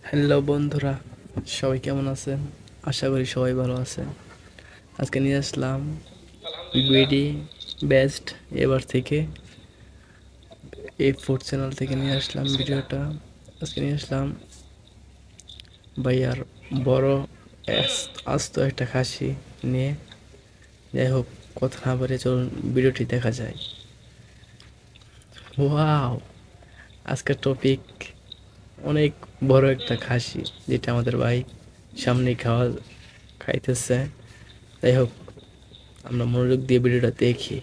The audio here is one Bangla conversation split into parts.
হ্যালো বন্ধুরা, সবাই কেমন আছেন? আশা করি সবাই ভালো আছেন। আজকে নিয়ে আসলাম বিডি বেস্ট এবার থেকে A4 চ্যানেল থেকে নিয়ে আসলাম ভিডিওটা। আজকে নিয়ে আসলাম ভাইয়ার বড় আস্ত একটা খাসি নিয়ে। যাই হোক, কথা না বলে চলুন ভিডিওটি দেখা যায়। ওয়াও! আজকের টপিক অনেক বড় একটা খাসি, যেটা আমাদের ভাই সামনেই খাইতেছে। যাই হোক, আমরা মনোযোগ দিয়ে ভিডিওটা দেখি।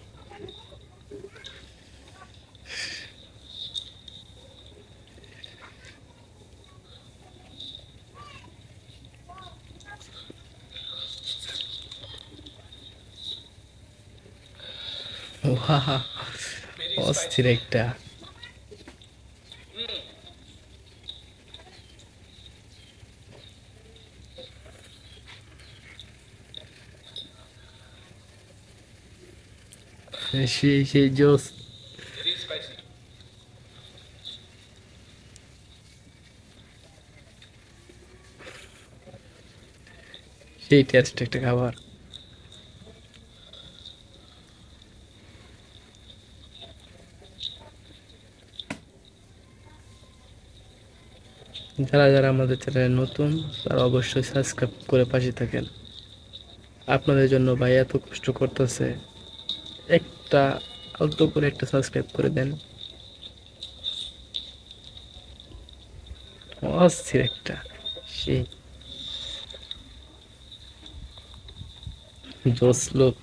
ওয়াও! অস্থির একটা। সেই জোস। সেই টেস্ট একটা খাবার। যারা যারা আমাদের চ্যানেলে নতুন, তারা অবশ্যই সাবস্ক্রাইব করে পাশে থাকেন। আপনাদের জন্য ভাই এত কষ্ট করতেছে, একটা আলতো করে একটা সাবস্ক্রাইব করে দেন। অস্থির একটা। সেই জোস লোক।